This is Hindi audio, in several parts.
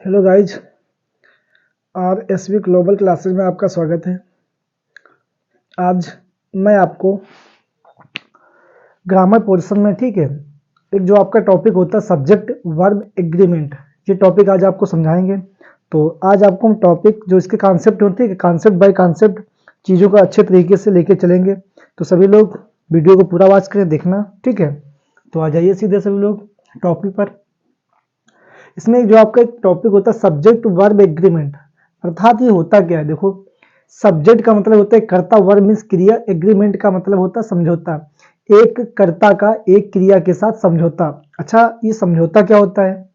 Hello guys, RSV global classes में आपका स्वागत है। आज मैं आपको ग्रामर पोर्शन में एक जो आपका टॉपिक होता है सब्जेक्ट वर्ब एग्रीमेंट, ये टॉपिक आज आपको समझाएंगे। तो आज आपको हम टॉपिक जो इसके कॉन्सेप्ट होते हैं, कॉन्सेप्ट बाय कॉन्सेप्ट चीज़ों को अच्छे तरीके से लेके चलेंगे। तो सभी लोग वीडियो को पूरा वॉच करें, देखना, ठीक है। तो आ जाइए सीधे सभी लोग टॉपिक पर। इसमें जो आपका एक टॉपिक होता है सब्जेक्ट वर्ब एग्रीमेंट, अर्थात ये होता क्या है। देखो, सब्जेक्ट का मतलब होता है कर्ता, वर्ब मीन्स क्रिया, एग्रीमेंट का मतलब होता है समझौता, एक कर्ता का एक क्रिया के साथ समझौता। अच्छा, ये समझौता क्या होता है?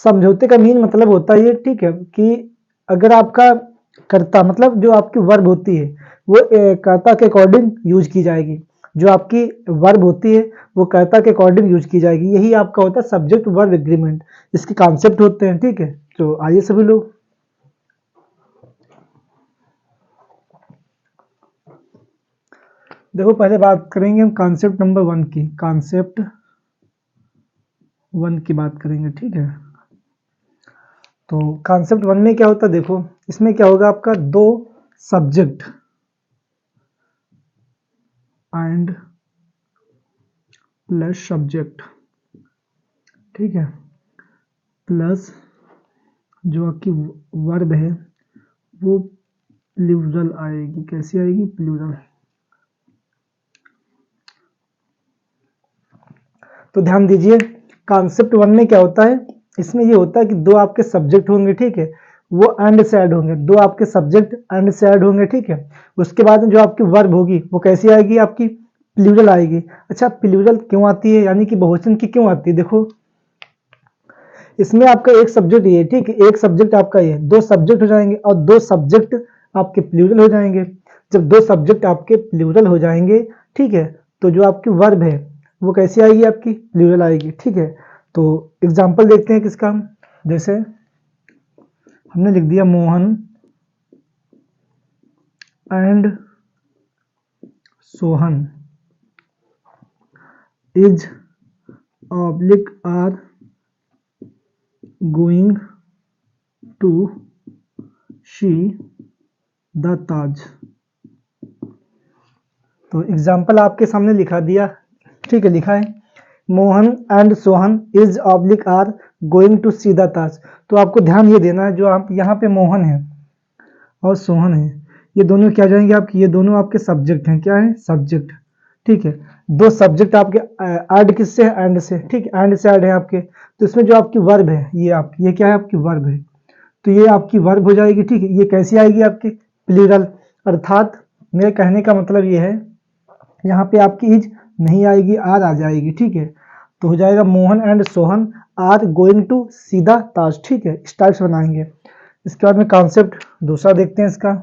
समझौते का मेन मतलब होता है ये, ठीक है, कि अगर आपका कर्ता मतलब जो आपकी वर्ब होती है वो कर्ता के अकॉर्डिंग यूज की जाएगी, जो आपकी वर्ब होती है वो कर्ता के अकॉर्डिंग यूज की जाएगी, यही आपका होता है सब्जेक्ट वर्ब एग्रीमेंट। इसके कॉन्सेप्ट होते हैं, ठीक है। तो आइए सभी लोग, देखो पहले बात करेंगे हम कॉन्सेप्ट नंबर 1 की, कॉन्सेप्ट 1 की बात करेंगे, ठीक है। तो कॉन्सेप्ट 1 में क्या होता है, देखो इसमें क्या होगा, आपका दो सब्जेक्ट एंड प्लस सब्जेक्ट, ठीक है, प्लस जो आपकी वर्ब है वो प्लूरल आएगी। कैसी आएगी? प्लूरल। तो ध्यान दीजिए, कॉन्सेप्ट 1 में क्या होता है, इसमें ये होता है कि दो आपके सब्जेक्ट होंगे, ठीक है, वो एंड से ऐड होंगे, दो आपके सब्जेक्ट एंड से ऐड होंगे, ठीक है। उसके बाद में जो आपकी वर्ब होगी वो कैसी आएगी? आपकी प्लूरल आएगी। अच्छा, प्लूरल क्यों आती है, यानी कि बहुवचन की क्यों आती है? देखो इसमें आपका एक सब्जेक्ट ये, ठीक है, एक सब्जेक्ट आपका ये, दो सब्जेक्ट हो जाएंगे और दो सब्जेक्ट आपके प्लूरल हो जाएंगे। जब दो सब्जेक्ट आपके प्लूरल हो जाएंगे, ठीक है, तो जो आपकी वर्ब है वो कैसी आएगी? आपकी प्लूरल आएगी, ठीक है। तो एग्जांपल देखते हैं किसका। जैसे हमने लिख दिया Mohan and Sohan is oblique are going to see the Taj. तो एग्जाम्पल आपके सामने लिखा दिया, ठीक है, लिखा है Mohan and Sohan is oblique are going to see the Taj. तो आपको ध्यान ये देना है, जो आप यहाँ पे मोहन है और सोहन है, ये दोनों क्या जाएंगे आपके, ये दोनों आपके सब्जेक्ट हैं। क्या है? सब्जेक्ट, ठीक है। दो सब्जेक्ट आपके ऐड किससे है? एंड से, ठीक है, एंड से ऐड है आपके। तो इसमें जो आपकी वर्ब है ये आपकी, ये क्या है? आपकी वर्ब है। तो ये आपकी वर्ब हो जाएगी, ठीक है। ये कैसी आएगी? आपकी प्लूरल। अर्थात मेरे कहने का मतलब ये है, यहाँ पे आपकी इज नहीं आएगी, आर आ जाएगी, ठीक है। तो हो जाएगा Mohan and Sohan are going to सीधा ताज, ठीक है। इस टाइप से बनाएंगे। इसके बाद में कॉन्सेप्ट दूसरा देखते हैं इसका।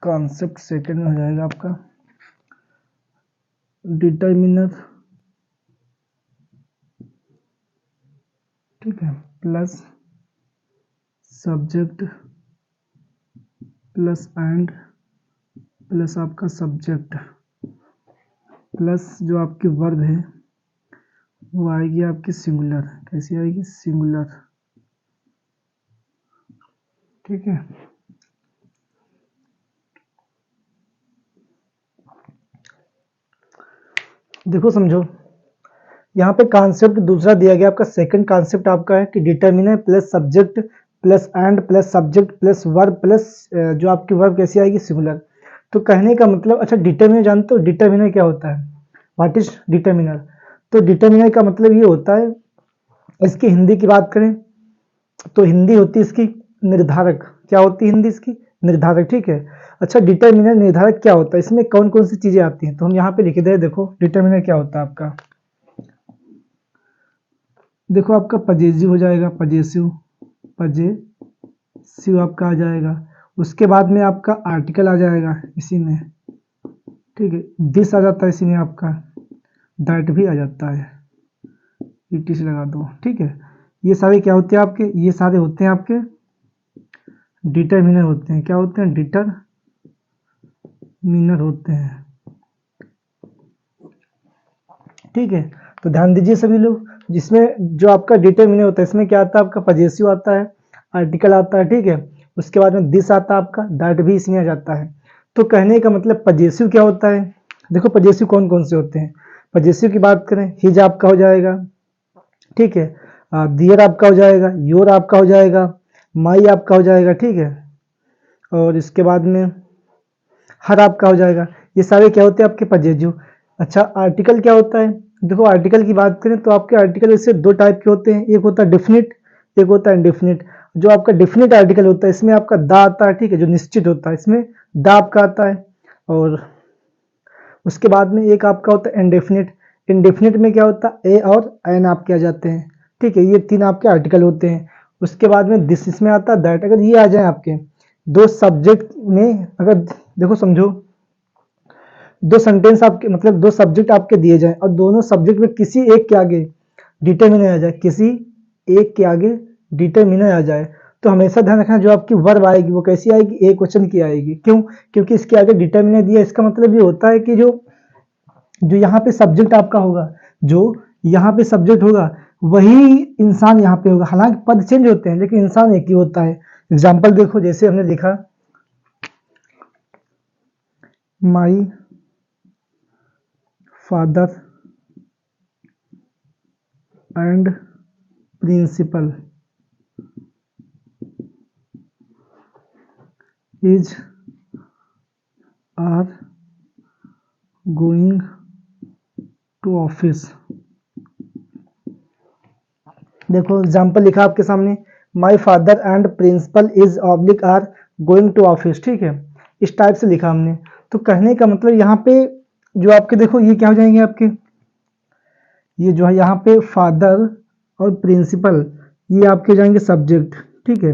कॉन्सेप्ट सेकंड में हो जाएगा आपका डिटर्मिनर, ठीक है, plus subject plus and plus आपका सब्जेक्ट प्लस जो आपकी वर्ब है वो आएगी आपकी सिंगुलर। कैसी आएगी? सिंगुलर, ठीक है। देखो समझो, यहाँ पे कॉन्सेप्ट दूसरा दिया गया आपका, सेकंड कॉन्सेप्ट आपका है कि determiner plus subject plus and plus subject plus verb plus जो आपकी वर्ब कैसी आएगी? सिंगुलर। तो कहने का मतलब, अच्छा डिटर्मिनर जानते हो? डिटर्मिनर क्या होता है? What is determiner? तो डिटर्मिनर का मतलब ये होता है, इसकी हिंदी की बात करें तो हिंदी होती है इसकी निर्धारक। क्या होती है हिंदी इसकी? निर्धारक, ठीक है। अच्छा, डिटर्मिनर निर्धारक क्या होता है? इसमें कौन कौन सी चीजें आती हैं? तो हम यहाँ पे लिख दे, देखो डिटर्मिनर क्या होता है आपका। देखो आपका पजेसिव हो जाएगा, पजेसिव, पजेसिव आपका आ जाएगा। उसके बाद में आपका आर्टिकल आ जाएगा इसी में, ठीक है। दिस आ जाता है इसी में आपका, दैट भी आ जाता है, इट से लगा दो, ठीक है। ये सारे क्या होते हैं आपके, ये सारे होते हैं आपके डिटरमिनर होते हैं। क्या होते हैं, डिटरमिनर होते हैं। ठीक है, तो ध्यान दीजिए सभी लोग, जिसमें जो आपका डिटरमिनर होता है इसमें क्या आता है आपका, पजेसिव आता है, आर्टिकल आता है। ठीक है, उसके बाद में दिस आता है आपका, दैट भी इसमें आ जाता है। तो कहने का मतलब पजेसिव क्या होता है, देखो पजेसिव कौन कौन से होते हैं। पजेसिव की बात करें, हिज आपका हो जाएगा, ठीक है, दियर आपका हो जाएगा, योर आपका हो जाएगा, माई आपका हो जाएगा, ठीक है, और इसके बाद में हर आपका हो जाएगा। ये सारे क्या होते हैं आपके पजेसिव। अच्छा, आर्टिकल क्या होता है, देखो आर्टिकल की बात करें तो आपके आर्टिकल इससे दो टाइप के होते हैं, एक होता है डिफिनिट, एक होता है इंडेफिनिट। जो आपका डिफिनिट आर्टिकल होता है इसमें आपका दा आता है, ठीक है, जो निश्चित होता है इसमें दा आपका आता है। और उसके बाद में एक आपका होता है इंडेफिनिट। इंडेफिनिट में क्या होता है, ए और एन आपके आ जाते हैं। ठीक है, ये तीन आपके आर्टिकल होते हैं। उसके बाद में दिस इसमें आता है, दैट। अगर ये आ जाए आपके दो सब्जेक्ट में, अगर देखो समझो, दो सेंटेंस आपके मतलब दो सब्जेक्ट आपके दिए जाए और दोनों सब्जेक्ट में किसी एक के आगे डिटरमिनर आ जाए, किसी एक के आगे डिटरमिनर आ जाए, तो हमेशा ध्यान रखना जो आपकी वर्ब आएगी वो कैसी आएगी, एक क्वेश्चन की आएगी। क्यों, क्योंकि इसके आगे डिटरमिनर दिया, इसका मतलब ये होता है कि जो जो यहाँ पे सब्जेक्ट आपका होगा, जो यहाँ पे सब्जेक्ट होगा वही इंसान यहाँ पे होगा। हालांकि पद चेंज होते हैं लेकिन इंसान एक ही होता है। एग्जाम्पल देखो, जैसे हमने लिखा my father and principal is are going to office. देखो एग्जाम्पल लिखा आपके सामने, my father and principal is oblique are going to office. ठीक है, इस टाइप से लिखा हमने। तो कहने का मतलब यहाँ पे जो आपके देखो ये क्या हो जाएंगे आपके, ये जो है यहाँ पे फादर और प्रिंसिपल ये आपके जाएंगे सब्जेक्ट। ठीक है,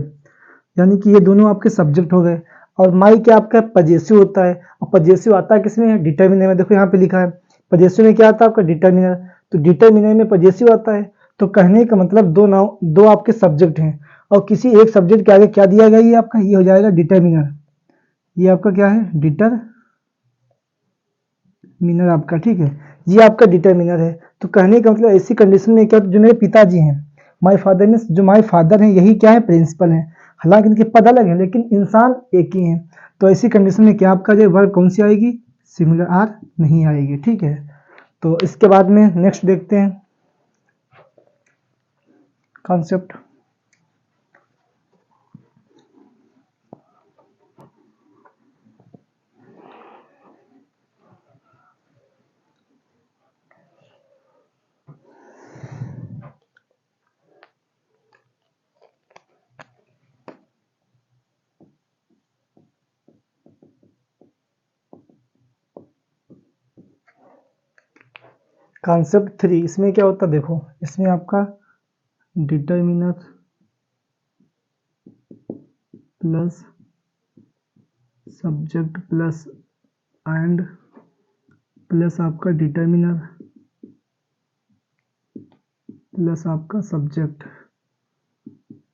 यानी कि ये दोनों आपके सब्जेक्ट हो गए। और माई क्या आपका पजेसिव होता है, और पजेसिव आता है किसमें, डिटरमिनर में। देखो यहाँ पे लिखा है पजेसिव में क्या आता है आपका, डिटरमिनर। तो डिटरमिनर में पजेसिव आता है। तो कहने का मतलब दो नाउ दो आपके सब्जेक्ट हैं और किसी एक सब्जेक्ट के आगे क्या दिया गया, ये आपका ये हो जाएगा डिटरमिनर। ये आपका क्या है, डिटरमिनर आपका। ठीक है, ये आपका डिटरमिनर है। तो कहने का मतलब ऐसी कंडीशन में क्या, जो मेरे पिताजी हैं, माई फादर मीन्स जो माई फादर हैं यही क्या है, प्रिंसिपल हैं। हालांकि इनके पद अलग हैं लेकिन इंसान एक ही है। तो ऐसी कंडीशन में क्या आपका जो वर्ब कौन सी आएगी, सिंगुलर आर नहीं आएगी। ठीक है, तो इसके बाद में नेक्स्ट देखते हैं कॉन्सेप्ट। कॉन्सेप्ट 3, इसमें क्या होता है देखो, इसमें आपका determiner plus subject plus and plus आपका डिटरमिनर प्लस आपका सब्जेक्ट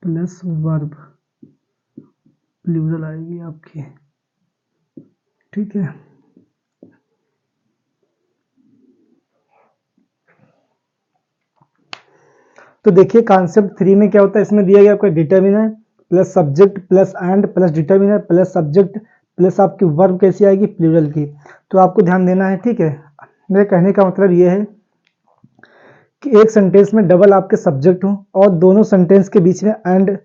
प्लस वर्ब प्लूरल आएगी आपकी। ठीक है, तो देखिए कॉन्सेप्ट 3 में क्या होता है, इसमें दिया गया आपका determiner plus subject plus and plus determiner plus subject plus आपकी वर्ब कैसी आएगी, प्लूरल की। तो आपको ध्यान देना है। ठीक है, मेरे कहने का मतलब ये है कि एक सेंटेंस में डबल आपके सब्जेक्ट हो और दोनों सेंटेंस के बीच में एंड,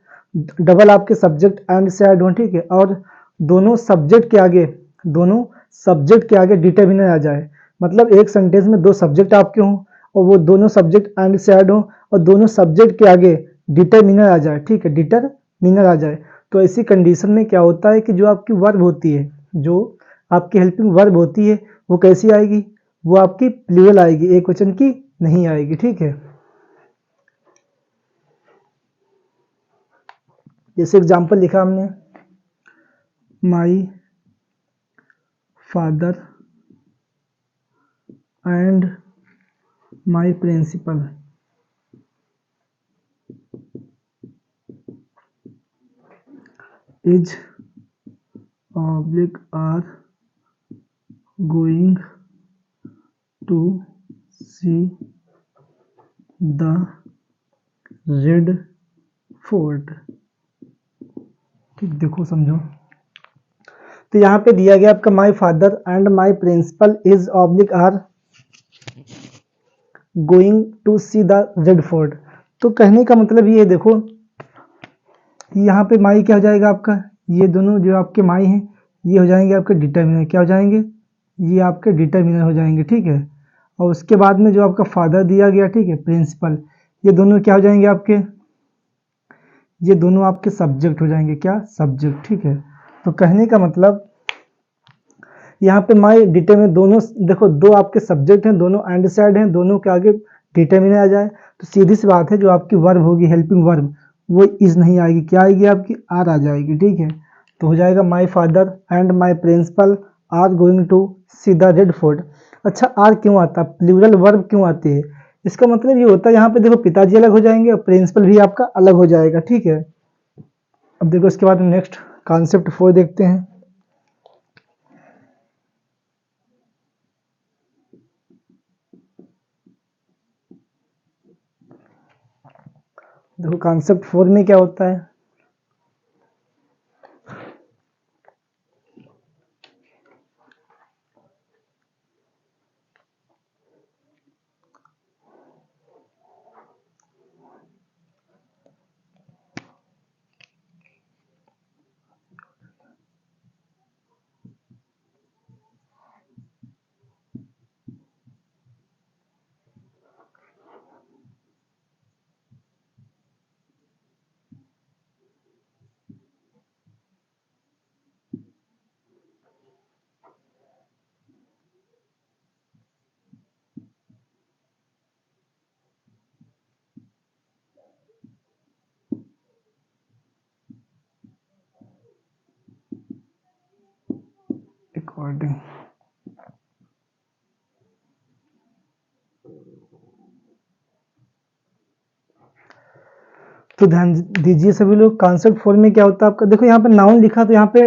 डबल आपके सब्जेक्ट एंड से ऐड हो। ठीक है, और दोनों सब्जेक्ट के आगे, दोनों सब्जेक्ट के आगे डिटरमिनर आ जाए। मतलब एक सेंटेंस में दो सब्जेक्ट आपके हों और वो दोनों सब्जेक्ट एंड से ऐड हो और दोनों सब्जेक्ट के आगे डिटरमिनर आ जाए। ठीक है, डिटरमिनर आ जाए। तो ऐसी कंडीशन में क्या होता है कि जो आपकी वर्ब होती है, जो आपकी हेल्पिंग वर्ब होती है वो कैसी आएगी, वो आपकी प्लूरल आएगी, एक वचन की नहीं आएगी। ठीक है, जैसे एग्जांपल लिखा हमने, my father and my principal is oblique are going to see the Red Fort. ठीक, देखो समझो, तो यहाँ पे दिया गया आपका my father and my principal is oblique are going to see the Red Fort. तो कहने का मतलब ये है, देखो यहाँ पे माई क्या हो जाएगा आपका, ये दोनों जो आपके माई हैं ये हो जाएंगे आपके डिटर्मिनर, क्या हो जाएंगे, ये आपके डिटर्मिनर हो जाएंगे, ठीक है। और उसके बाद में जो आपका फादर दिया गया, ठीक है, प्रिंसिपल, ये दोनों क्या हो जाएंगे आपके, ये दोनों आपके सब्जेक्ट हो जाएंगे, क्या, सब्जेक्ट, ठीक है। तो कहने का मतलब यहाँ पे माई डिटर्मिनर दोनों, देखो दो आपके सब्जेक्ट हैं, दोनों एंड साइड हैं, दोनों के आगे डिटर्मिनर आ जाए तो सीधी सी बात है जो आपकी वर्ब होगी, हेल्पिंग वर्ब, वो इज नहीं आएगी, क्या आएगी आपकी, आर आ जाएगी, ठीक है। तो हो जाएगा my father and my principal are going to see the Red Fort. अच्छा, आर क्यों आता है, प्लूरल वर्ब क्यों आती है, इसका मतलब ये होता है यहाँ पे देखो पिताजी अलग हो जाएंगे और प्रिंसिपल भी आपका अलग हो जाएगा, ठीक है। अब देखो इसके बाद नेक्स्ट कॉन्सेप्ट 4 देखते हैं। देखो कॉन्सेप्ट 4 में क्या होता है, अकॉर्डिंग, तो ध्यान दीजिए सभी लोग, कॉन्सेप्ट 4 में क्या होता है आपका, देखो यहाँ पे नाउन लिखा तो यहाँ पे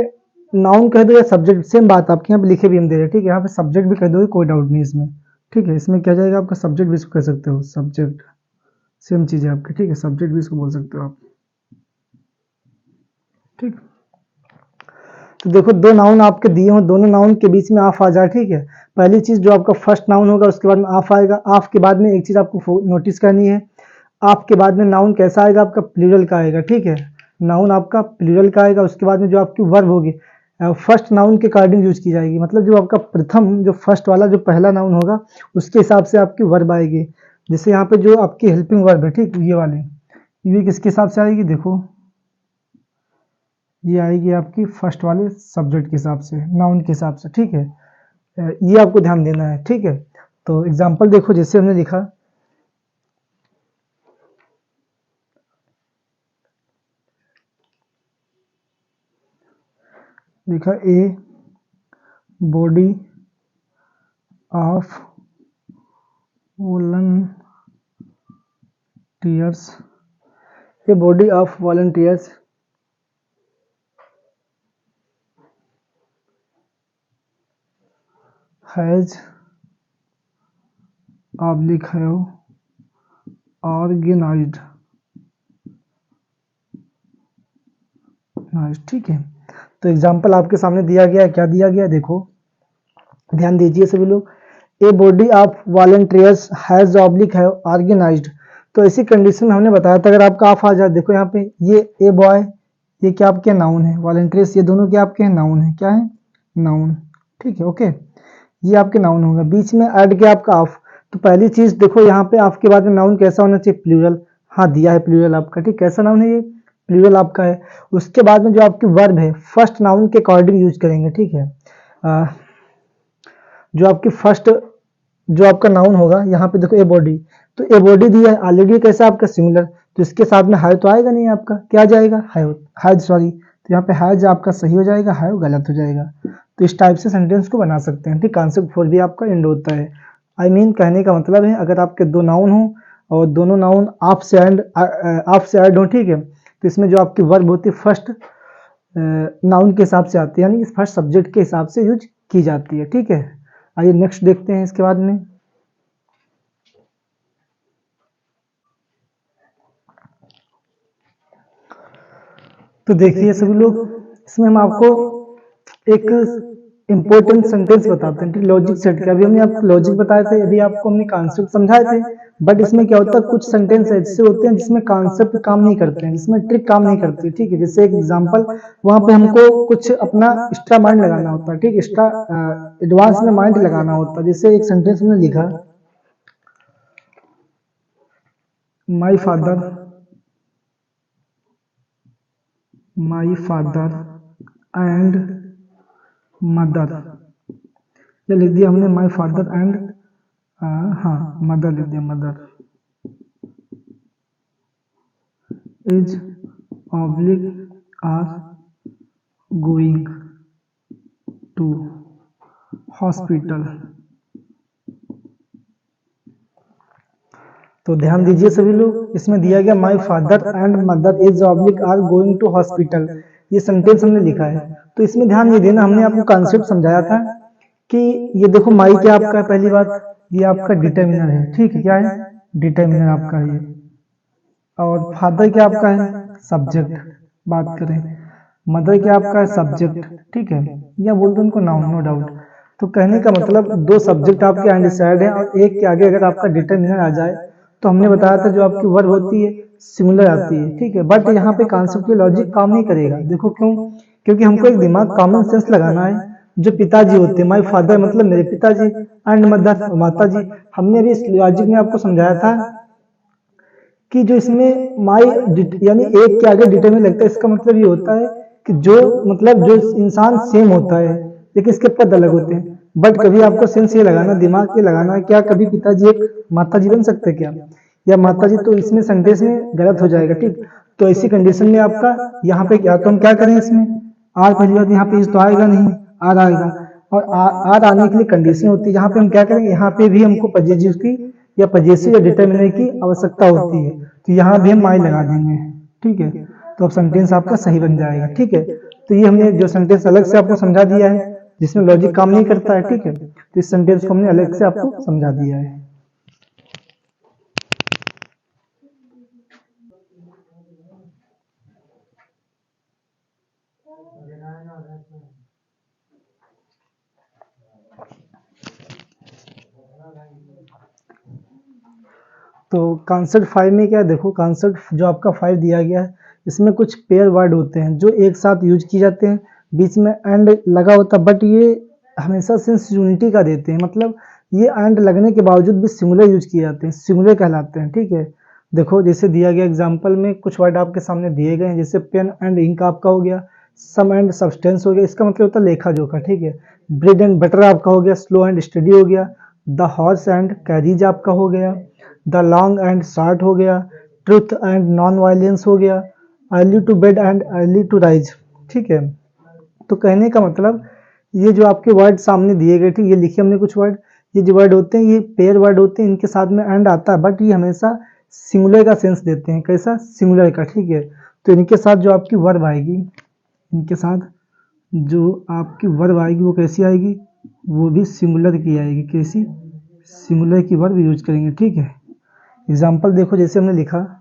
नाउन कह दो या सब्जेक्ट, सेम बात आपके यहाँ पे लिखे भी हम दे रहे हैं, ठीक है। यहाँ पे सब्जेक्ट भी कह दो, कोई डाउट नहीं इसमें, ठीक है। इसमें क्या जाएगा आपका, सब्जेक्ट भी इसको कह सकते हो, सब्जेक्ट, सेम चीज़ है आपकी, ठीक है, सब्जेक्ट भी इसको बोल सकते हो आप, ठीक। तो देखो दो नाउन आपके दिए हो, दोनों नाउन के बीच में ऑफ आ जाए, ठीक है। पहली चीज़ जो आपका फर्स्ट नाउन होगा उसके बाद में ऑफ आएगा, ऑफ के बाद में एक चीज़ आपको नोटिस करनी है, आपके बाद में नाउन कैसा आएगा आपका, प्लूरल का आएगा, ठीक है। नाउन आपका प्लूरल का आएगा, उसके बाद में जो आपकी वर्ब होगी फर्स्ट नाउन के अकॉर्डिंग यूज की जाएगी, मतलब जो आपका प्रथम, जो फर्स्ट वाला जो पहला नाउन होगा उसके हिसाब से आपकी वर्ब आएगी। जैसे यहाँ पे जो आपकी हेल्पिंग वर्ब है, ठीक, ये वाली, ये किसके हिसाब से आएगी, देखो ये आएगी आपकी फर्स्ट वाले सब्जेक्ट के हिसाब से, नाउन के हिसाब से, ठीक है। ये आपको ध्यान देना है, ठीक है। तो एग्जाम्पल देखो, जैसे हमने लिखा a body of volunteers, a body of volunteers has oblique have organised, ठीक है। तो एग्जाम्पल आपके सामने दिया गया है, क्या दिया गया है, देखो ध्यान दीजिए सभी लोग, a body of volunteers has oblique have organised. तो ऐसी कंडीशन में हमने बताया था अगर आपका ऑफ आ जाए, देखो यहाँ पे ये ए बॉय, ये क्या आपके नाउन है, वॉलंटियर्स ये दोनों क्या आपके नाउन है, क्या है, नाउन, ठीक है, ओके। ये आपके नाउन होगा, बीच में ऐड किया आपका ऑफ, तो पहली चीज देखो यहाँ पे ऑफ के बाद में नाउन कैसा होना चाहिए, प्लूरल, हाँ दिया है प्लूरल आपका, ठीक, कैसा नाउन है ये, प्लूरल आपका है। उसके बाद में जो आपकी वर्ब है फर्स्ट नाउन के अकॉर्डिंग यूज करेंगे, ठीक है। जो आपकी फर्स्ट, जो आपका नाउन होगा, यहाँ पे देखो ए बॉडी, तो ए बॉडी दिया है ऑलरेडी, कैसा आपका सिमिलर, तो इसके साथ में हाय तो आएगा नहीं आपका, क्या जाएगा, हैज, सॉरी, तो यहाँ पे हैज आपका सही हो जाएगा, हाय गलत हो जाएगा। तो इस टाइप से सेंटेंस को बना सकते हैं, ठीक। कॉन्सेप्ट 4 भी आपका एंड होता है। आई मीन कहने का मतलब है अगर आपके दो नाउन हो और दोनों नाउन आप से ऐड हो, ठीक है, तो इसमें जो आपकी वर्ब होती है फर्स्ट नाउन के हिसाब से आती है, यानी फर्स्ट सब्जेक्ट के हिसाब से यूज की जाती है। ठीक है, आइए नेक्स्ट देखते हैं इसके बाद में। तो देखिए सभी लोग, इसमें हम आपको एक इम्पोर्टेंट सेंटेंस बताते हैं, ठीक, लॉजिक सेट के। अभी हमने आपको लॉजिक बताए थे, अभी आपको हमने कॉन्सेप्ट समझाए थे, बट इसमें क्या होता है, कुछ सेंटेंस ऐसे होते हैं जिसमें कॉन्सेप्ट काम नहीं करते हैं, जिसमें ट्रिक काम नहीं करती। ठीक है, जैसे एक एग्जांपल, वहां पे हमको कुछ अपना एक्स्ट्रा माइंड लगाना होता है, ठीक, एक्स्ट्रा एडवांस में माइंड लगाना होता है। जैसे एक सेंटेंस में लिखा, माई फादर एंड मदर, ये लिख दिया हमने, माई फादर एंड, हाँ मदर लिख दिया, mother is oblique are going to hospital. तो ध्यान दीजिए सभी लोग, इसमें दिया गया my father and mother is oblique are going to hospital, ये सेंटेंस हमने लिखा है। तो इसमें ध्यान ये देना, हमने आपको कॉन्सेप्ट समझाया था कि ये देखो, माई क्या आपका है, पहली बात ये आपका डिटर्मिनर है। ठीक है, क्या है, डिटर्मिनर आपका ये, और फादर क्या आपका है, सब्जेक्ट। बात करें, मदर क्या आपका है, सब्जेक्ट। ठीक है, या बोलते उनको नाउन, नो डाउट। तो कहने का मतलब दो सब्जेक्ट आपके अनडिसाइड है, और एक के आगे अगर आपका डिटर्मिनर आ जाए, तो हमने बताया था जो आपकी वर्ब होती है सिंगुलर आती है। ठीक है, बट यहाँ पे कॉन्सेप्ट की लॉजिक काम नहीं करेगा। देखो क्यों, क्योंकि हमको एक दिमाग कॉमन सेंस लगाना है। जो पिताजी होते हैं, माई फादर मतलब मेरे पिताजी, एंड मदर माता जी। हमने भी इस लॉजिक में आपको समझाया था कि जो इसमें माई यानी एक के आगे डिटरमिनर लगता है, इसका मतलब ये होता है कि जो मतलब जो इंसान सेम होता है, लेकिन इसके पद अलग होते हैं। बट कभी आपको सेंस ये लगाना, दिमाग ये लगाना है, क्या कभी पिताजी एक माता जी बन सकते क्या, या माता जी, तो इसमें सेंटेंस में गलत हो जाएगा। ठीक, तो ऐसी कंडीशन में आपका यहाँ पे क्या, तो हम क्या करें, इसमें आर, पहली बात यहाँ पे इस तो आएगा नहीं, आर आएगा, और आर आने के लिए कंडीशन होती है। यहाँ पे हम क्या करेंगे, यहाँ पे भी हमको पजेसिव की या पजेसिव या डिटर्मिनर की आवश्यकता होती है, तो यहाँ भी हम माई लगा देंगे। ठीक है, तो अब सेंटेंस आपका सही बन जाएगा। ठीक है, तो ये हमने जो सेंटेंस अलग से आपको समझा दिया है, जिसमें लॉजिक काम नहीं करता है। ठीक है, तो इस सेंटेंस को हमने अलग से आपको समझा दिया है। तो कॉन्सेप्ट 5 में क्या है, देखो कॉन्सेप्ट जो आपका 5 दिया गया है, इसमें कुछ पेयर वर्ड होते हैं जो एक साथ यूज किए जाते हैं, बीच में एंड लगा होता है, बट ये हमेशा सेंस यूनिटी का देते हैं। मतलब ये एंड लगने के बावजूद भी सिंगुलर यूज किए जाते हैं, सिंगुलर कहलाते हैं। ठीक है, देखो जैसे दिया गया एग्जाम्पल में कुछ वर्ड आपके सामने दिए गए हैं, जैसे पेन एंड इंक आपका हो गया, सम एंड सब्सटेंस हो गया, इसका मतलब होता है लेखा जोखा। ठीक है, ब्रेड एंड बटर आपका हो गया, स्लो एंड स्टडी हो गया, द हॉर्स एंड कैरीज आपका हो गया, द लॉन्ग एंड शॉर्ट हो गया, ट्रुथ एंड नॉन वायलेंस हो गया, early to bed and early to rise. ठीक है, तो कहने का मतलब ये जो आपके वर्ड सामने दिए गए, ठीक, ये लिखे हमने कुछ वर्ड, ये जो वर्ड होते हैं ये पेयर वर्ड होते हैं, इनके साथ में एंड आता है, बट ये हमेशा सिंगुलर का सेंस देते हैं। कैसा, सिंगुलर का। ठीक है, तो इनके साथ जो आपकी वर्ब आएगी, इनके साथ जो आपकी वर्ब आएगी वो कैसी आएगी, वो भी सिंगुलर की आएगी। कैसी, सिंगुलर की वर्ब यूज करेंगे। ठीक है, एग्जाम्पल देखो, जैसे हमने लिखा,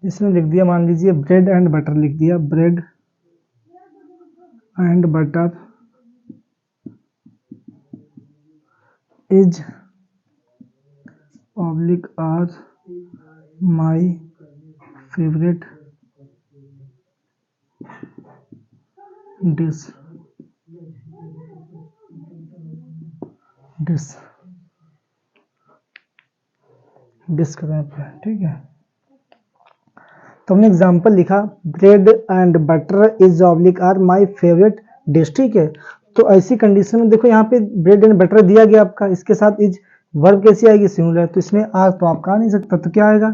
इसमें लिख दिया, मान लीजिए ब्रेड एंड बटर लिख दिया, bread and butter is oblique are my favourite dish करें पे। ठीक है, तो हमने एग्जाम्पल लिखा, bread and butter is oblique are my favourite dish. ठीक है, तो ऐसी कंडीशन में देखो यहाँ पे ब्रेड एंड बटर दिया गया आपका, इसके साथ इज, वर्ब कैसी आएगी, सिंगुलर, तो इसमें आर तो आपका आ नहीं सकता, तो क्या आएगा,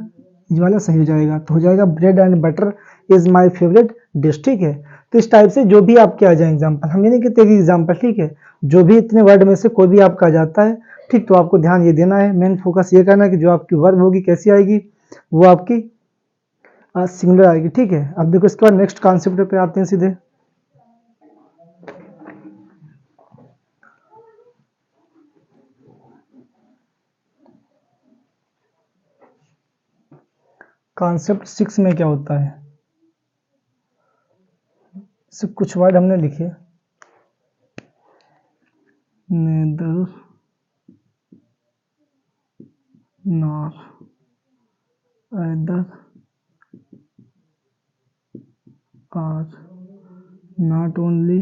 इज वाला सही हो जाएगा, तो हो जाएगा bread and butter is my favourite dish. ठीक है, तो इस टाइप से जो भी आपके आ जाए एग्जाम्पल, हम ये नहीं कहते कि एग्जाम्पल, ठीक है, जो भी इतने वर्ड में से कोई भी आपका आ जाता है ठीक, तो आपको ध्यान ये देना है, मेन फोकस ये करना है कि जो आपकी वर्ब होगी कैसी आएगी, वो आपकी सिंगुलर आएगी। ठीक है, अब देखो इसके बाद नेक्स्ट कॉन्सेप्ट पे आते हैं सीधे। कॉन्सेप्ट 6 में क्या होता है, सिर्फ कुछ वर्ड हमने लिखे, neither nor either are not only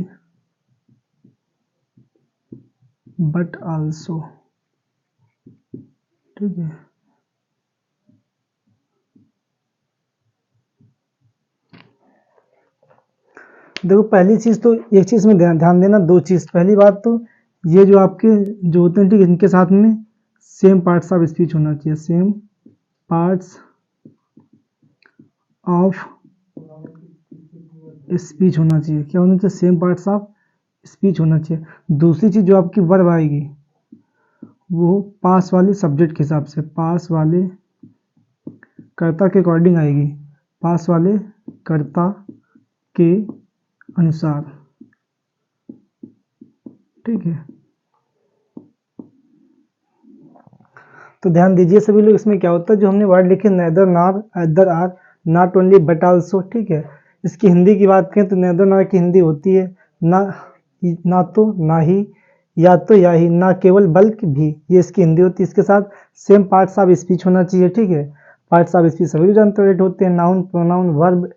but also। ठीक है, देखो पहली चीज तो एक चीज में ध्यान देना, दो चीज, पहली बात तो ये जो आपके जो होते हैं, ठीक है, इनके साथ में सेम पार्ट्स ऑफ स्पीच होना चाहिए, सेम पार्ट्स ऑफ स्पीच होना चाहिए। क्या होना चाहिए, सेम पार्ट्स ऑफ स्पीच होना चाहिए। दूसरी चीज जो आपकी वर्ब आएगी वो पास वाले सब्जेक्ट के हिसाब से, पास वाले कर्ता के अकॉर्डिंग आएगी, पास वाले कर्ता के अनुसार। ठीक है, तो ध्यान दीजिए सभी लोग, इसमें क्या होता है, जो हमने वर्ड लिखे neither nor other are not only but also. ठीक है, इसकी हिंदी की बात करें तो नेदर नॉर की हिंदी होती है ना तो ना ही, या तो या ही, ना केवल बल्कि भी, ये इसकी हिंदी होती है। इसके साथ सेम पार्ट्स ऑफ स्पीच होना चाहिए। ठीक है, पार्ट्स ऑफ स्पीच सभी जानते होते हैं, noun, pronoun, verb,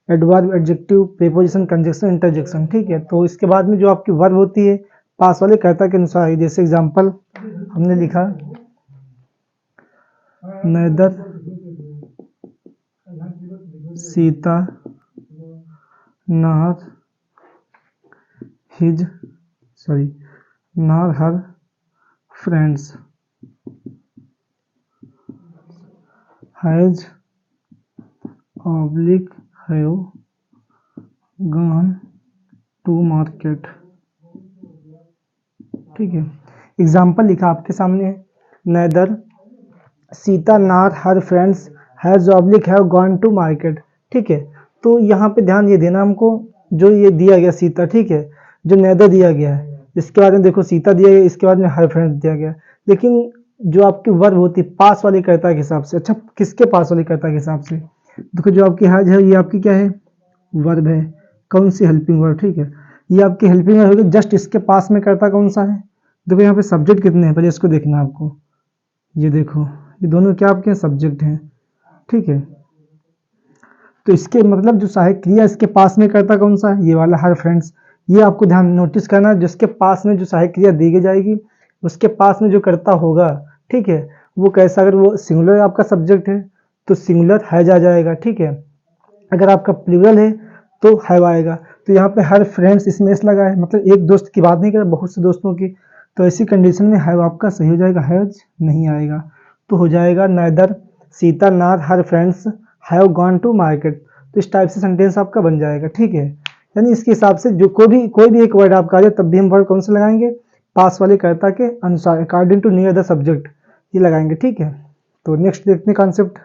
adverb, adjective, preposition, conjunction, interjection. ठीक है, तो इसके बाद में जो आपकी वर्ब होती है पास वाले कर्ता के अनुसार है। जैसे एग्जांपल हमने लिखा neither Sita nor his sorry nor her friends has oblique have gone to market. ठीक है, एग्जाम्पल लिखा आपके सामने, neither Sita nor her friends has oblique have gone to market. ठीक है, तो यहाँ पे ध्यान ये देना हमको, जो ये दिया गया सीता, ठीक है, जो नेदर दिया गया है, इसके बाद में देखो सीता दिया गया, इसके बाद में हर फ्रेंड्स दिया गया, लेकिन जो आपकी वर्ब होती है पास वाले कर्ता के हिसाब से। अच्छा, किसके पास वाले कर्ता के हिसाब से, देखो जो आपकी हैज है ये आपकी क्या है, वर्ब है, कौन सी, हेल्पिंग वर्ब। ठीक है, ये आपकी हेल्पिंग वर्ब होगी, जस्ट इसके पास में कर्ता कौन सा है, देखो यहाँ पे सब्जेक्ट कितने हैं, पहले इसको देखना है आपको, ये देखो ये दोनों क्या आपके सब्जेक्ट हैं। ठीक है, तो इसके मतलब जो सहायक क्रिया इसके पास में करता कौन सा है, ये वाला हर फ्रेंड्स। ये आपको ध्यान नोटिस करना है, जिसके पास में जो सहायक क्रिया दी जाएगी उसके पास में जो करता होगा, ठीक है, वो कैसा, अगर वो सिंगुलर आपका सब्जेक्ट है तो सिंगुलर हैज आ जाएगा। ठीक है, अगर आपका प्लूरल है तो हैव आएगा। तो यहाँ पे हर फ्रेंड्स इसमें एस लगा है, मतलब एक दोस्त की बात नहीं कर, बहुत से दोस्तों की, तो ऐसी कंडीशन में हैव आपका सही हो जाएगा, हैज नहीं आएगा। तो हो जाएगा neither Sita nor her friends have gone to market. तो इस टाइप से सेंटेंस आपका बन जाएगा। ठीक है, यानी इसके हिसाब से जो कोई भी एक वर्ड आपका आ जाए तब भी हम वर्ड कौन से लगाएंगे, पास वाले कर्ता के अनुसार, according to near the subject, ये लगाएंगे। ठीक है, तो नेक्स्ट देखते हैं कॉन्सेप्ट।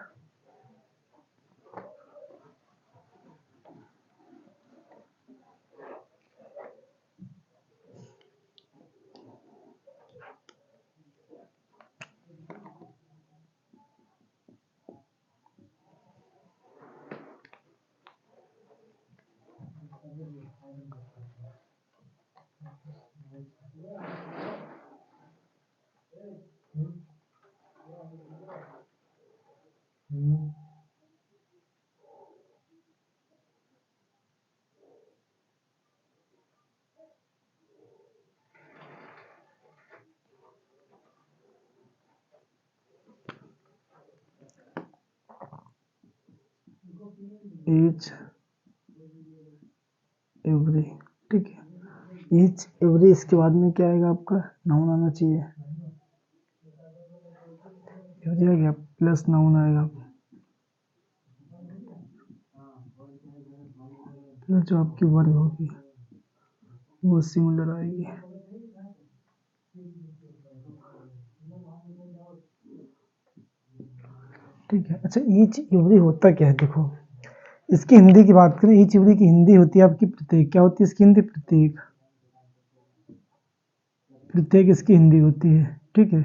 Each every. ठीक है, ईच एवरी, इसके बाद में क्या आएगा आपका, नाउन आना चाहिए, एवरी आ गया, प्लस नाउन आएगा, प्लस जो आपकी वर्ब होगी वो सिमिलर आएगी। ठीक है। अच्छा, ईच एवरी होता क्या है? देखो, इसकी हिंदी की बात करें, ईच एवरी की हिंदी होती है आपकी प्रत्येक। क्या होती है इसकी हिंदी? प्रत्येक। प्रत्येक इसकी हिंदी होती है। ठीक है।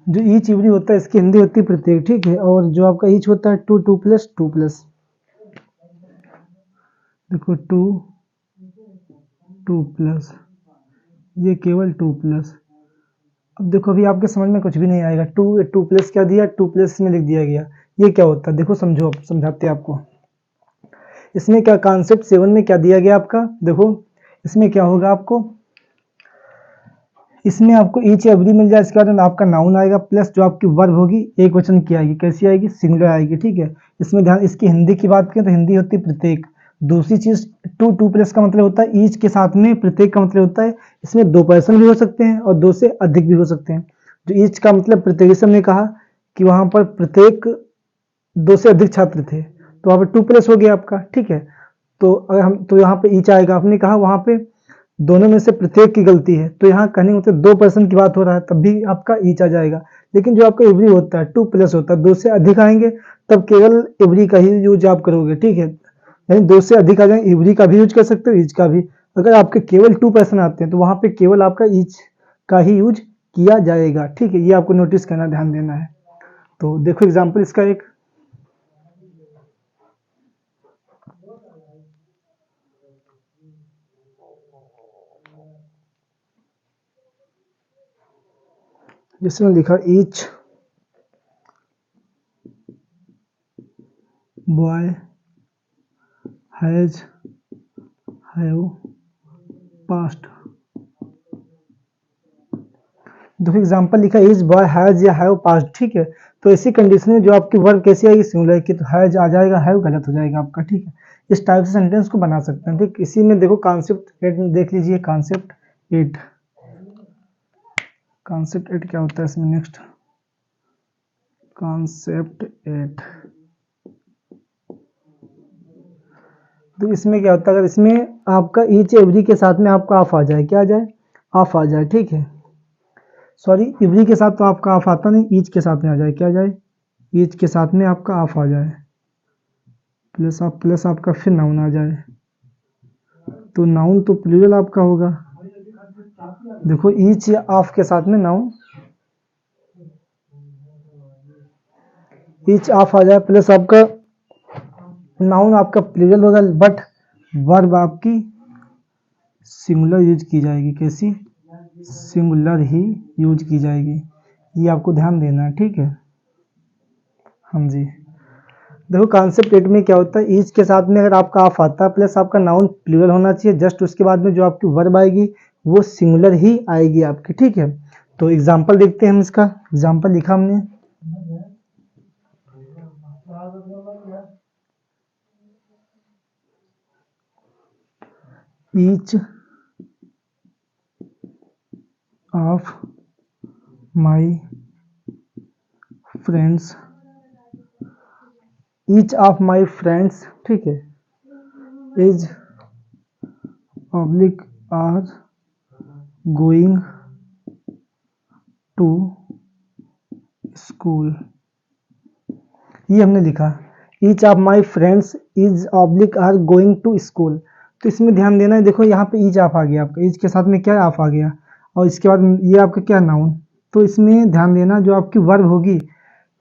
जो ईच एवरी होता है इसकी हिंदी होती है प्रत्येक। ठीक है। और जो आपका ईच होता है two, two plus, two plus. देखो, टू, टू प्लस, ये केवल टू प्लस। अब देखो, अभी आपके समझ में कुछ भी नहीं आएगा। टू, टू प्लस क्या दिया? टू प्लस में लिख दिया गया। ये क्या होता है? देखो समझो, अब समझाते हैं आपको। इसमें क्या कॉन्सेप्ट 7 में क्या दिया गया आपका? देखो, इसमें क्या होगा आपको, इसमें आपको ईच एवरी मिल जाए, इसके बाद आपका नाउन आएगा, प्लस जो आपकी वर्ब होगी एक वचन की आएगी। कैसी आएगी? सिंगुलर आएगी। ठीक है। इसमें ध्यान, इसकी हिंदी की बात करें तो हिंदी होती है प्रत्येक। दूसरी चीज, टू, टू प्लस का मतलब होता है ईच के साथ में प्रत्येक का मतलब होता है इसमें दो पर्सन भी हो सकते हैं और दो से अधिक भी हो सकते हैं। जो ईच का मतलब प्रत्येक, जैसे हमने कहा कि वहां पर प्रत्येक दो से अधिक छात्र थे, तो वहां पर टू प्लस हो गया आपका। ठीक है। तो अगर हम, तो यहाँ पे ईच आएगा। आपने कहा वहां पे दोनों में से प्रत्येक की गलती है, तो यहाँ कहने का मतलब दो पर्सन की बात हो रहा है, तब भी आपका ईच आ जाएगा। लेकिन जो आपका एवरी होता है टू प्लस होता है, दो से अधिक आएंगे तब केवल एवरी का ही यूज आप करोगे। ठीक है। यानी दो से अधिक आ जाए, एवरी का भी यूज कर सकते हो, ईच का भी। अगर आपके केवल टू पर्सन आते हैं तो वहां पे केवल आपका ईच का ही यूज किया जाएगा। ठीक है। ये आपको नोटिस करना, ध्यान देना है। तो देखो एग्जाम्पल इसका एक, जिसमें लिखा each boy has have past. देखो एग्जांपल लिखा इज बॉय हैज या हैव पास्ट। ठीक है। तो ऐसी कंडीशन में जो आपकी वर्ब कैसी आएगी? सिंगुलर की। तो हैज आ जाएगा, हैव गलत हो जाएगा आपका। ठीक है। इस टाइप से सेंटेंस को बना सकते हैं। ठीक। इसी में देखो कॉन्सेप्ट 8 में देख लीजिए, कॉन्सेप्ट 8। कॉन्सेप्ट 8 क्या होता है इसमें? Next concept 8। तो इसमें क्या होता है? अगर इसमें आपका ईच एवरी के साथ में आपका ऑफ आ जाए, क्या आ जाए? ऑफ आ जाए। ठीक है। सॉरी, एवरी के साथ तो आपका ऑफ आता नहीं, ईच के साथ में आ जाए। क्या आ जाए? ईच के साथ में आपका ऑफ आ जाए, प्लस आप, प्लस आपका फिर नाउन आ जाए। तो नाउन तो प्लूरल आपका होगा। देखो, ईच या ऑफ के साथ में नाउन, ईच ऑफ आ जाए, प्लस आपका नाउन आपका प्लूरल होगा, बट वर्ब आपकी सिंगुलर यूज की जाएगी। कैसी? सिंगुलर ही यूज की जाएगी। ये आपको ध्यान देना है। ठीक है। हाँ जी। देखो कॉन्सेप्ट 8 में क्या होता है? ईच के साथ में अगर आपका ऑफ आता है, प्लस आपका नाउन प्लूरल होना चाहिए, जस्ट उसके बाद में जो आपकी वर्ब आएगी वो सिंगुलर ही आएगी आपकी। ठीक है। तो एग्जांपल देखते हैं हम इसका। एग्जांपल लिखा हमने, each of my friends, each of my friends, ठीक है, is oblique are going to school. ये हमने लिखा, each of my friends is oblique are going to school. तो इसमें ध्यान देना है। देखो यहाँ पे ईच ऑफ आ गया आपका, ईच के साथ में क्या ऑफ आ गया, और इसके बाद ये आपका क्या नाउन। तो इसमें ध्यान देना, जो आपकी वर्ब होगी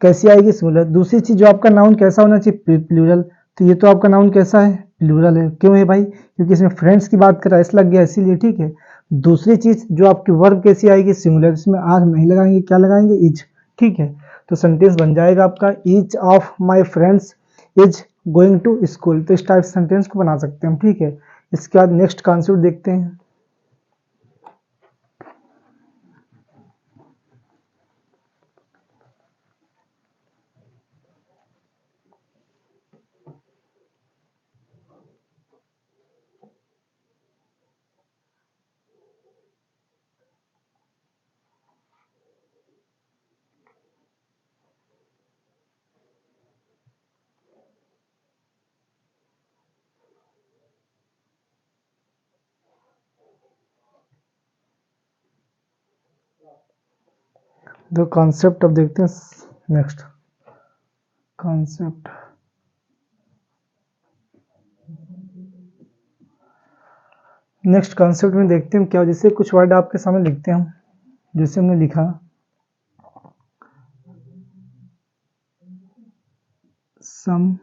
कैसी आएगी? सिंगुलर। दूसरी चीज, जो आपका नाउन कैसा होना चाहिए? प्लूरल। तो ये तो आपका नाउन कैसा है? प्लूरल है। क्यों है भाई? क्योंकि इसमें फ्रेंड्स की बात कर रहा है, इस लग गया इसीलिए। ठीक है। दूसरी चीज, जो आपकी वर्ब कैसी आएगी? सिंगुलर। इसमें आर नहीं लगाएंगे, क्या लगाएंगे? इज। ठीक है। तो सेंटेंस बन जाएगा आपका, each of my friends is going to school. तो इस टाइप सेंटेंस को बना सकते हैं हम। ठीक है। इसके बाद नेक्स्ट कॉन्सेप्ट देखते हैं। दो कॉन्सेप्ट अब देखते हैं। नेक्स्ट कॉन्सेप्ट, नेक्स्ट कॉन्सेप्ट में देखते हैं क्या, जैसे कुछ वर्ड आपके सामने लिखते हैं हम, जैसे हमने लिखा सम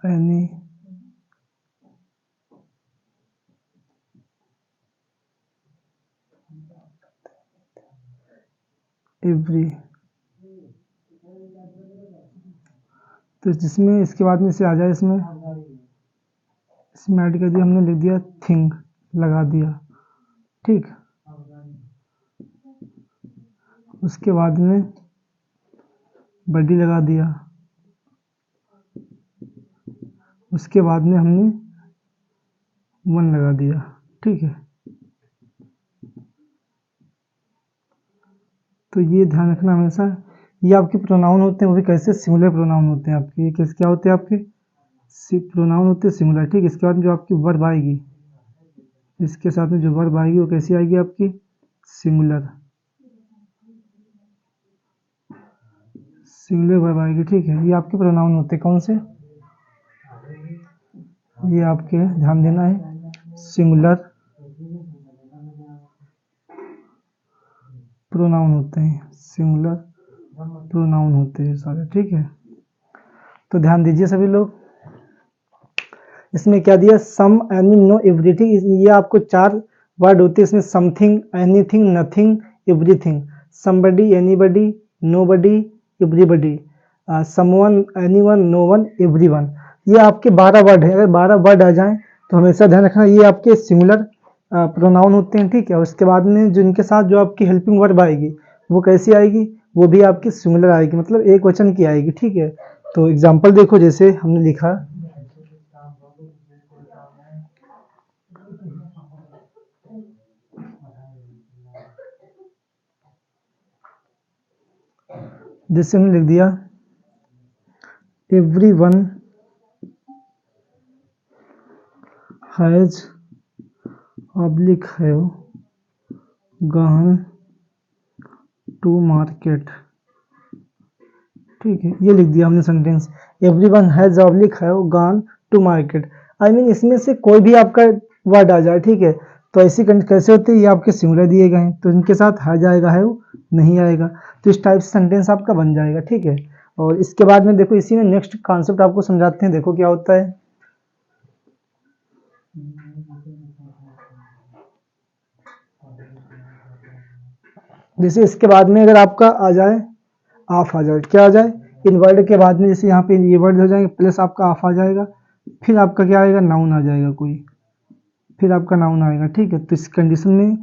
एनी एवरी, तो जिसमें इसके बाद में से आ जाए, इसमें ऐड कर दिया हमने, लिख दिया थिंग, लगा दिया, ठीक। उसके बाद में बॉडी लगा दिया, उसके बाद में हमने वन लगा दिया, ठीक है। तो ये ध्यान रखना हमेशा, ये आपके प्रोनाउन होते हैं, वो भी कैसे, सिंगुलर प्रोनाउन होते हैं आपके। ये कैसे क्या होते हैं आपके, प्रोनाउन होते हैं सिंगुलर, ठीक। इसके बाद में जो आपकी वर्ब आएगी, इसके साथ में जो वर्ब आएगी वो कैसी आएगी आपकी, सिंगुलर, सिंगुलर वर्ब आएगी, ठीक है। ये आपके प्रोनाउन होते हैं, कौन से, ये आपके ध्यान देना है, सिंगुलर प्रोनाउन होते हैं, सिंगुलर प्रोनाउन होते हैं सारे, ठीक है। तो ध्यान दीजिए सभी लोग, इसमें क्या दिया, सम एनी नो एवरीथिंग, ये आपको चार वर्ड होते हैं इसमें, something, anything, nothing, everything. Somebody, anybody, nobody, everybody, someone, anyone, known, everyone. ये आपके 12 वर्ड है। अगर 12 वर्ड आ जाएं तो हमेशा ध्यान रखना ये आपके सिंगुलर प्रोनाउन होते हैं, ठीक है। और उसके बाद में जो इनके साथ जो आपकी हेल्पिंग वर्ब आएगी वो कैसी आएगी, वो भी आपकी सिंगुलर आएगी, मतलब एक वचन की आएगी, ठीक है। तो एग्जाम्पल देखो, जैसे हमने लिखा जैसे हमने लिख दिया everyone has oblique have gone to market, ठीक है। ये लिख दिया हमने sentence, everyone has oblique have gone to market। I mean इसमें से कोई भी आपका वर्ड आ जाए, ठीक है। तो ऐसी कैसे होती है, ये आपके सिंगुलर दिए गए हैं तो इनके साथ है जाएगा, है वो नहीं आएगा, तो इस टाइप से सेंटेंस आपका बन जाएगा, ठीक है। और इसके बाद में देखो, इसी में नेक्स्ट कॉन्सेप्ट आपको समझाते हैं, देखो क्या होता है। जैसे इसके बाद में अगर आपका आ जाए, ऑफ आ जाए, क्या आ जाए, इन वर्ड के बाद में, जैसे यहाँ पे ये वर्ड हो जाएंगे प्लस आपका ऑफ आ जाएगा, फिर आपका क्या आएगा, नाउन आ जाएगा कोई, फिर आपका नाउन आएगा, ठीक है। तो इस कंडीशन में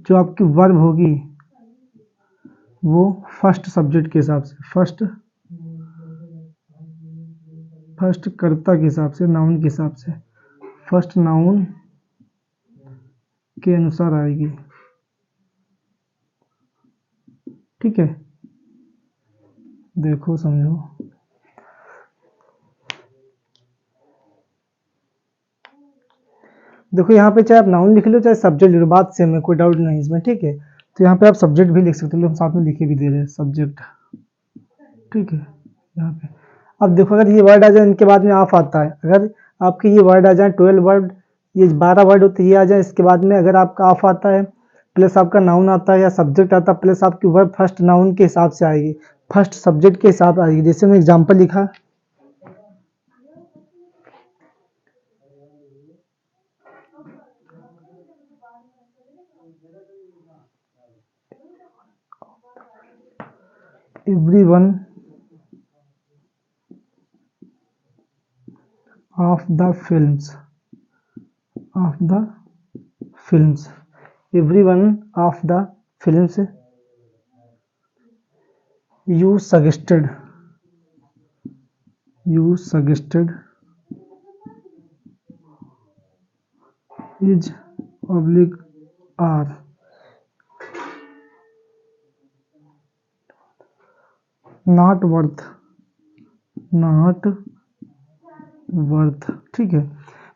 जो आपकी वर्ब होगी वो फर्स्ट सब्जेक्ट के हिसाब से, फर्स्ट कर्ता के हिसाब से, नाउन के हिसाब से, फर्स्ट नाउन के अनुसार आएगी, ठीक है। देखो समझो, देखो यहाँ पे चाहे आप नाउन लिख लो चाहे सब्जेक्ट लिख लो, बात सेम है, कोई डाउट नहीं इसमें, ठीक है। तो यहाँ पे आप सब्जेक्ट भी लिख सकते हो, हम साथ में लिखे भी दे रहे हैं सब्जेक्ट, ठीक है। यहाँ पे अब देखो, अगर ये वर्ड आ जाए इनके बाद में ऑफ आता है, अगर आपके ये वर्ड आ जाए 12 वर्ड, ये 12 वर्ड होते ये आ जाए, इसके बाद में अगर आपका ऑफ आता है प्लस आपका नाउन आता है या सब्जेक्ट आता है प्लस आपकी वर्ब फर्स्ट नाउन के हिसाब से आएगी, फर्स्ट सब्जेक्ट के हिसाब आएगी। जैसे मैंने एग्जाम्पल लिखा, everyone of the films, everyone of the films you suggested is oblique are not worth, ठीक है।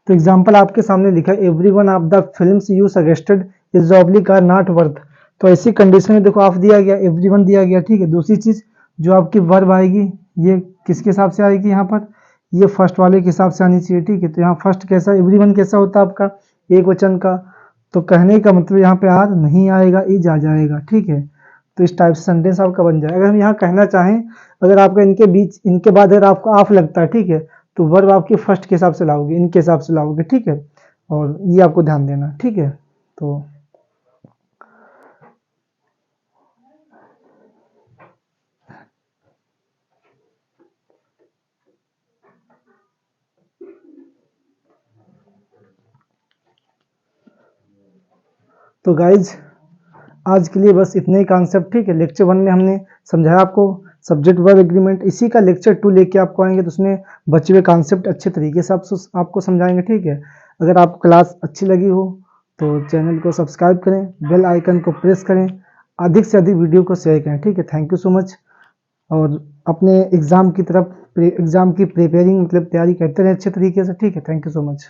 तो एग्जाम्पल आपके सामने लिखा है, everyone of the films you suggested is oblique are not worth. तो ऐसी कंडीशन में देखो ऑफ दिया गया, एवरीवन दिया गया, ठीक है। दूसरी चीज जो आपकी वर्ब आएगी ये किसके हिसाब से आएगी, यहाँ पर ये फर्स्ट वाले के हिसाब से आनी चाहिए, ठीक है। तो यहाँ फर्स्ट कैसा, एवरीवन कैसा होता है आपका एक वचन का, तो कहने का मतलब यहाँ पे आर नहीं आएगा, इज आ जाएगा, ठीक है। तो इस टाइप से सेंटेंस आपका बन जाएगा। अगर हम यहाँ कहना चाहें, अगर आपका इनके बीच, इनके बाद अगर आपको ऑफ लगता है, ठीक है, तो वर्ब आपकी फर्स्ट के हिसाब से लाओगे, इनके हिसाब से लाओगे, ठीक है। और ये आपको ध्यान देना, ठीक है। तो गाइज आज के लिए बस इतने ही कॉन्सेप्ट, ठीक है। लेक्चर 1 में हमने समझाया आपको सब्जेक्ट वर्ब एग्रीमेंट, इसी का लेक्चर 2 लेके आपको आएंगे, तो उसमें बचे हुए कॉन्सेप्ट अच्छे तरीके से आपको समझाएंगे, ठीक है। अगर आपको क्लास अच्छी लगी हो तो चैनल को सब्सक्राइब करें, बेल आइकन को प्रेस करें, अधिक से अधिक वीडियो को शेयर करें, ठीक है। Thank you so much. और अपने एग्ज़ाम की तरफ, एग्ज़ाम की प्रिपेयरिंग मतलब तैयारी करते रहें अच्छे तरीके से, ठीक है। Thank you so much.